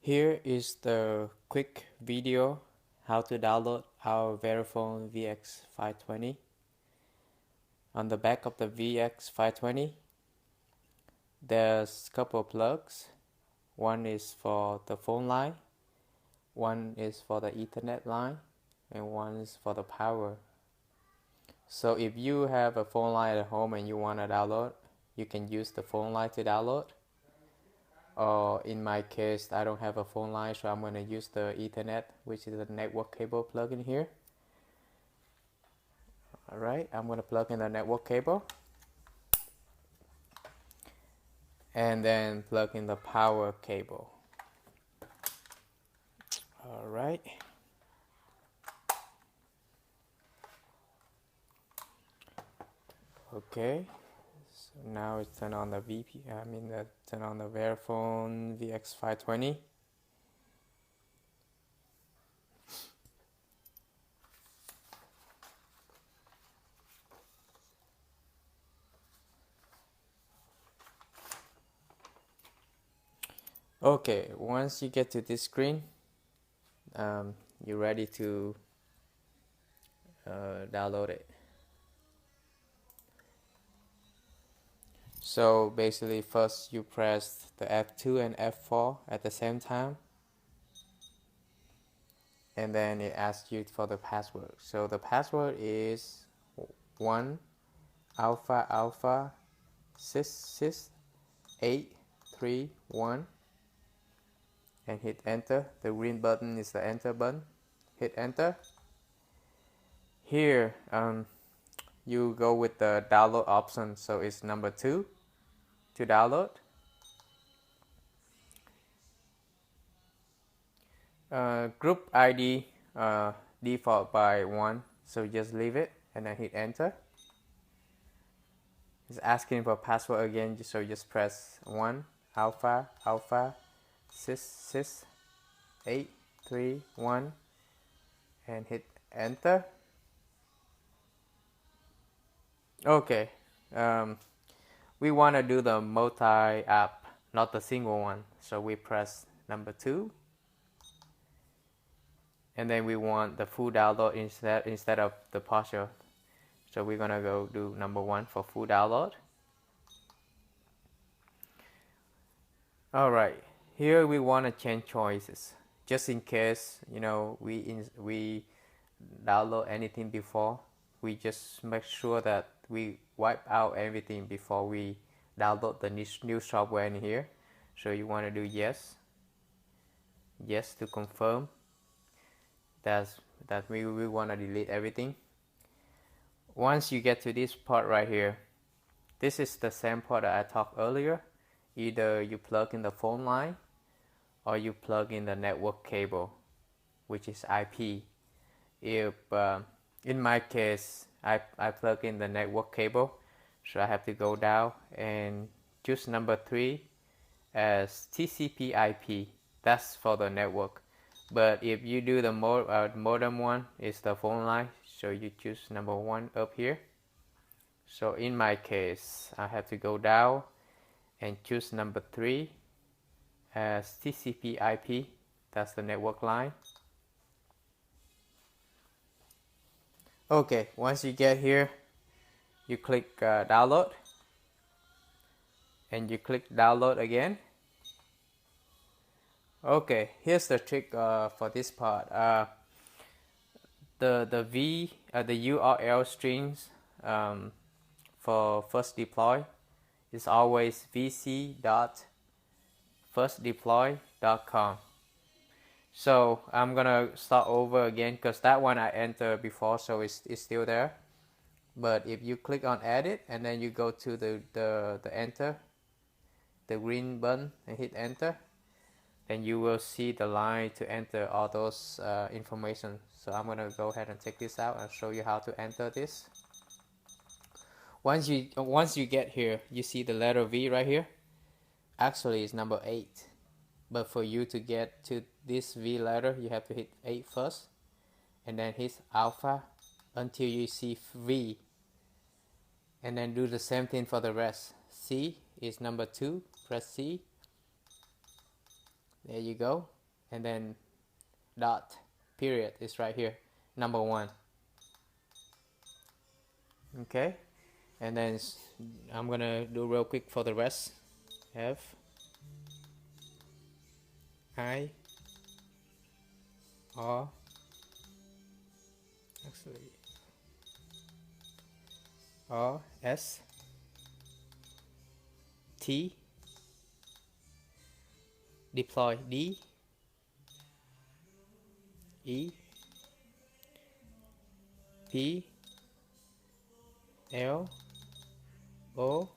Here is the quick video how to download our Verifone VX520. On the back of the VX520, there's a couple of plugs. One is for the phone line, one is for the Ethernet line, and one is for the power. So if you have a phone line at home and you want to download, you can use the phone line to download. Or in my case, I don't have a phone line, so I'm going to use the Ethernet, which is the network cable plug in here. Alright, I'm going to plug in the network cable and then plug in the power cable. Alright. Okay, so now it's turn on the turn on the Verifone VX520. Okay, once you get to this screen, you're ready to download it. So basically, first you press the F2 and F4 at the same time, and then it asks you for the password. So the password is 1 alpha alpha 66831, and hit enter. The green button is the enter button. Hit enter. Here you go with the download option, so it's number 2 to download. Group ID default by 1, so just leave it and then hit enter. It's asking for password again, so just press 1 alpha alpha 66831 and hit enter. Okay, we want to do the multi-app, not the single one, so we press number 2, and then we want the full download instead of the partial, so we're gonna go do number 1 for full download. Alright, here we want to change choices just in case we download anything before. We just make sure that we wipe out everything before we download the new software in here. So you want to do yes to confirm that we want to delete everything. Once you get to this part right here, this is the same part that I talked earlier. Either you plug in the phone line or you plug in the network cable, which is IP. If in my case, I plug in the network cable, so I have to go down and choose number 3 as TCP IP. That's for the network. But if you do the modem one, it's the phone line, so you choose number 1 up here. So in my case, I have to go down and choose number 3 as TCP IP. That's the network line. Okay, once you get here, you click download, and you click download again. Okay, here's the trick for this part. The URL strings for first deploy is always vc.firstdeploy.com. So I'm gonna start over again because that one I entered before, so it's still there. But if you click on edit and then you go to the enter, the green button, and hit enter, then you will see the line to enter all those information. So I'm gonna go ahead and take this out and show you how to enter this. Once you get here, you see the letter V right here. Actually, it's number 8. But for you to get to this V letter, you have to hit 8 first, and then hit alpha until you see V, and then do the same thing for the rest. C is number 2, press C, There you go. And then dot period is right here, number 1. Okay, and then I'm gonna do real quick for the rest. F I R, actually R S T, deploy D E P L O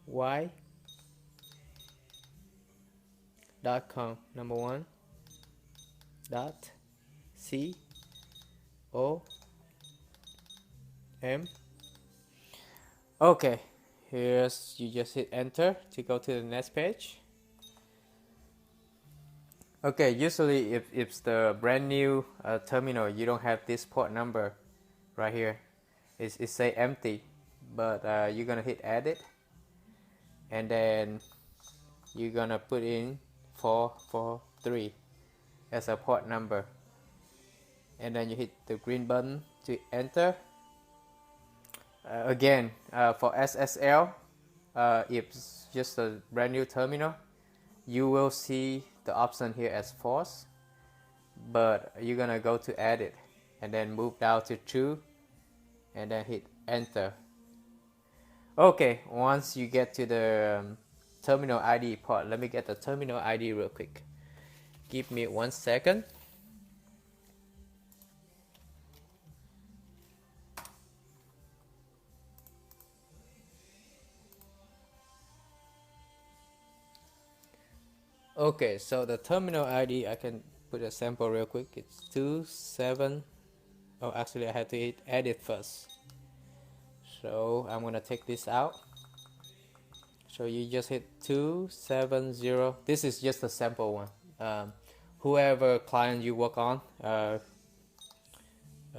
Y .com, number 1 dot C O M. Okay, here's, you just hit enter to go to the next page. Okay, usually if it's the brand new terminal, you don't have this port number right here. It say empty, but you're gonna hit edit, and then you're gonna put in 443 as a port number, and then you hit the green button to enter. Again, for SSL, if it's just a brand new terminal, you will see the option here as false, but you're gonna go to edit and then move down to true and then hit enter. Okay, once you get to the terminal ID part, let me get the terminal ID real quick. Give me 1 second. Okay, so the terminal ID, I can put a sample real quick. It's 27. Oh, actually I have to hit edit first. So I'm gonna take this out. So you just hit 270. This is just a sample one. Whoever client you work on,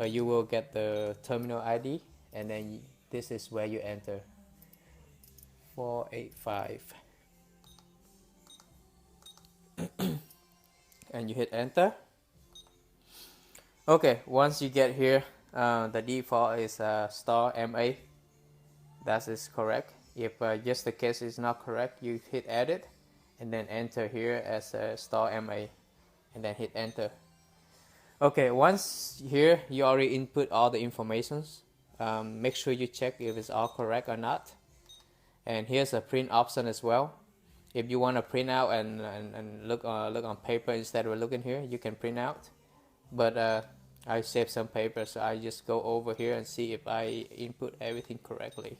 you will get the terminal ID, and then this is where you enter 485. And you hit enter. Okay, once you get here, the default is star MA. That is correct. If just the case is not correct, you hit edit and then enter here as star MA and then hit enter. Okay, once here you already input all the informations. Make sure you check if it's all correct or not. And here's a print option as well. If you want to print out and look on paper instead of looking here, you can print out. But I saved some paper, so I just go over here and see if I input everything correctly.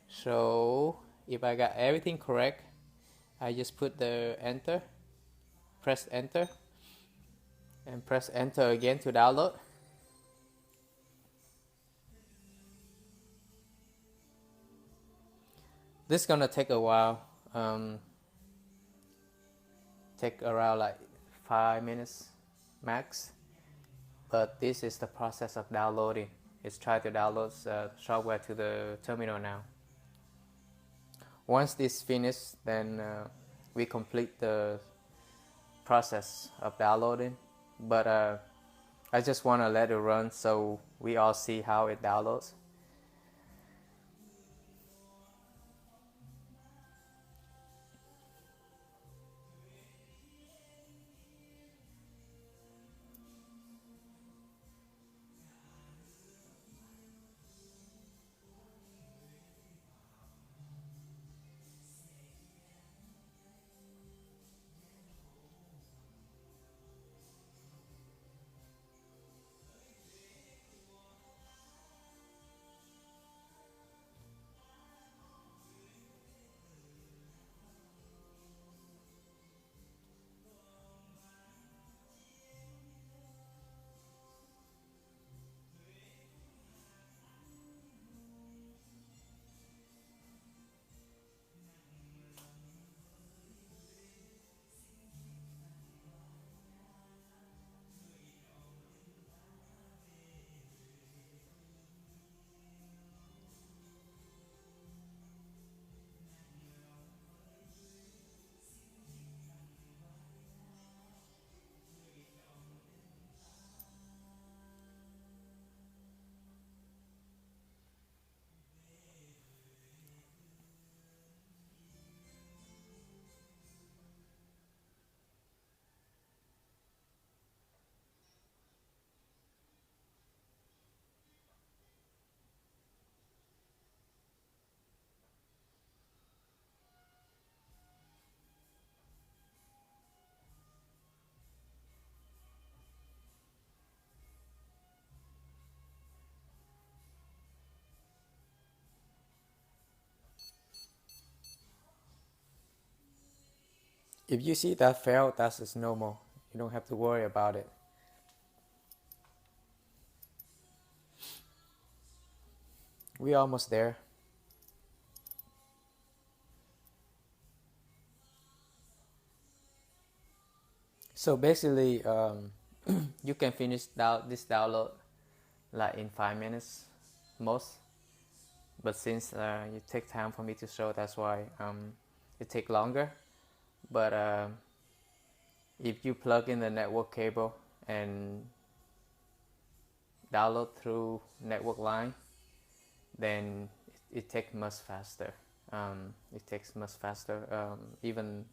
So if I got everything correct, I just put the enter, press enter, and press enter again to download. This is gonna take a while. Take around like 5 minutes max, but this is the process of downloading. It's trying to download software to the terminal now. Once this finished, then we complete the process of downloading, but I just want to let it run so we all see how it downloads. If you see that failed, that's just normal. You don't have to worry about it. We're almost there. So basically, you can finish this download like in 5 minutes most. But since it takes time for me to show, that's why it takes longer. But if you plug in the network cable and download through network line, then it takes much faster. It takes much faster. Even